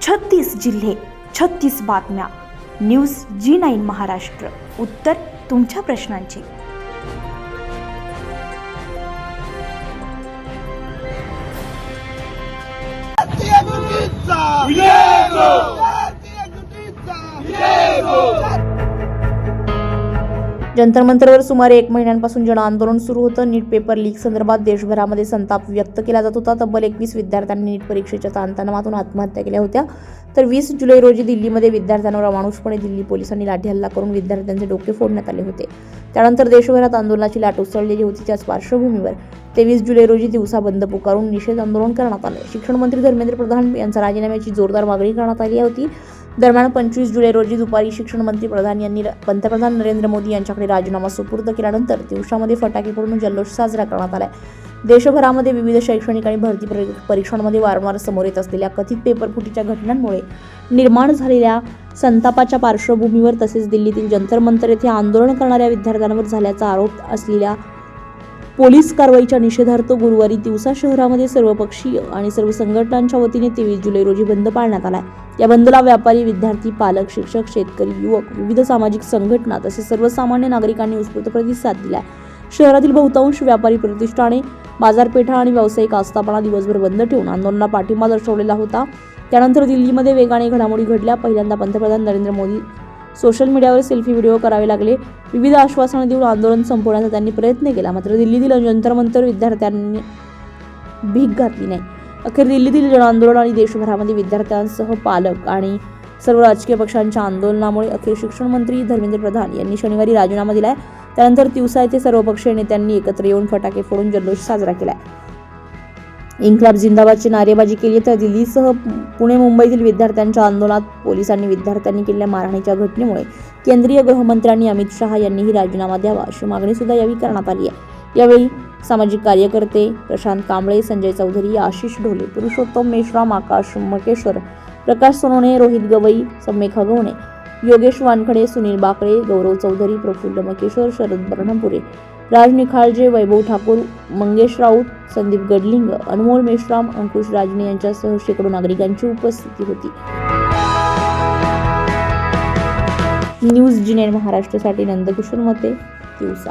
36 जिल्हे, 36 बातम्या. News G9 Maharashtra. उत्तर तुमच्या प्रश्नांची. जंतर मंतरवर सुमारे 1 महिन्यांपासून जनआंदोलन सुरू होतं. नीट पेपर लीक संदर्भात देशभरामध्ये संताप व्यक्त केला जात होता. तब्बल 21 विद्यार्थ्यांनी नीट परीक्षेच्या ताणतणावातून आत्महत्या केल्या होत्या. तर 20 जुलै रोजी दिल्लीमध्ये विद्यार्थ्यांवर अमानुषपणे दिल्ली पोलिसांनी लाठीहल्ला करून विद्यार्थ्यांचे डोके फोडण्यात आले होते. त्यानंतर देशभरात आंदोलनाची लाट उसळलेली होती. त्याच पार्श्वभूमीवर 23 जुलै रोजी दिवसा बंद पुकारून निषेध आंदोलन करण्यात आले. शिक्षण मंत्री धर्मेंद्र प्रधान यांच्या राजीनाम्याची जोरदार मागणी करण्यात आली होती. दरम्यान 25 जुलै रोजी दुपारी शिक्षण मंत्री प्रधान यांनी पंतप्रधान नरेंद्र मोदी यांच्याकडे राजीनामा सुपूर्द केल्यानंतर दिवसामध्ये फटाके फोडून जल्लोष साजरा करण्यात आला. देशभरामध्ये विविध शैक्षणिक आणि भरती परीक्षांमध्ये वारंवार समोर येत असलेल्या कथित पेपर फुटीच्या घटनांमुळे निर्माण झालेल्या संतापाच्या पार्श्वभूमीवर तसेच दिल्लीतील जंतर मंतर येथे आंदोलन करणाऱ्या विद्यार्थ्यांवर झाल्याचा आरोप असलेल्या पोलीस कारवाईच्या निषेधार्थ गुरुवारी दिवसा शहरामध्ये सर्वपक्षीय आणि सर्व संघटनांच्या वतीने 23 जुलै रोजी बंद पाळण्यात आला. या बंदला व्यापारी, विद्यार्थी, पालक, शिक्षक, शेतकरी, युवक, विविध सामाजिक संघटना तसेच सर्वसामान्य नागरिकांनी उत्स्फूर्त प्रतिसाद दिला. शहरातील बहुतांश व्यापारी प्रतिष्ठाने, बाजारपेठा आणि व्यावसायिक आस्थापना दिवसभर बंद ठेवून आंदोलनाला पाठिंबा दर्शवलेला होता. त्यानंतर दिल्लीमध्ये वेगाने घडामोडी घडल्या. पहिल्यांदा पंतप्रधान नरेंद्र मोदी सोशल मीडियावर सेल्फी व्हिडिओ करावे लागले. विविध आश्वासने देऊन आंदोलन संपवण्याचा त्यांनी प्रयत्न केला. मात्र दिल्लीतील जंतर मंतर विद्यार्थ्यांनी भीक घातली नाही. अखेर दिल्लीतील जनआंदोलन आणि देशभरामध्ये विद्यार्थ्यांसह पालक आणि सर्व राजकीय पक्षांच्या आंदोलनामुळे अखेर शिक्षण मंत्री धर्मेंद्र प्रधान यांनी शनिवारी राजीनामा दिलाय. त्यानंतर तिवसा येथे सर्वपक्षीय नेत्यांनी एकत्र येऊन फटाके फोडून जल्लोष साजरा केलाय. इन्क्लाब जिंदाबादची नारेबाजी केली. तर दिल्लीसह पुणे, मुंबईतील विद्यार्थ्यांच्या आंदोलनात पोलिसांनी विद्यार्थ्यांनी केलेल्या मारहाणीच्या घटनेमुळे केंद्रीय गृहमंत्र्यांनी अमित शहा यांनीही राजीनामा द्यावा अशी मागणी सुद्धा यावेळी करण्यात आली आहे. यावेळी सामाजिक कार्यकर्ते प्रशांत कांबळे, संजय चौधरी, आशिष ढोले, पुरुषोत्तम मेश्राम, आकाश मकेश्वर, प्रकाश सोनवणे, रोहित गवई, सम्मे खगवणे, योगेश वानखडे, सुनील बाकळे, गौरव चौधरी, प्रफुल्ल मकेश्वर, शरद बर्णपुरे, राज निखाळजे, वैभव ठाकूर, मंगेश राऊत, संदीप गडलिंग, अनमोल मेश्राम, अंकुश राजने यांच्यासह शेकडो नागरिकांची उपस्थिती होती. न्यूज G9 महाराष्ट्रासाठी नंदकिशोर मते, तिवसा.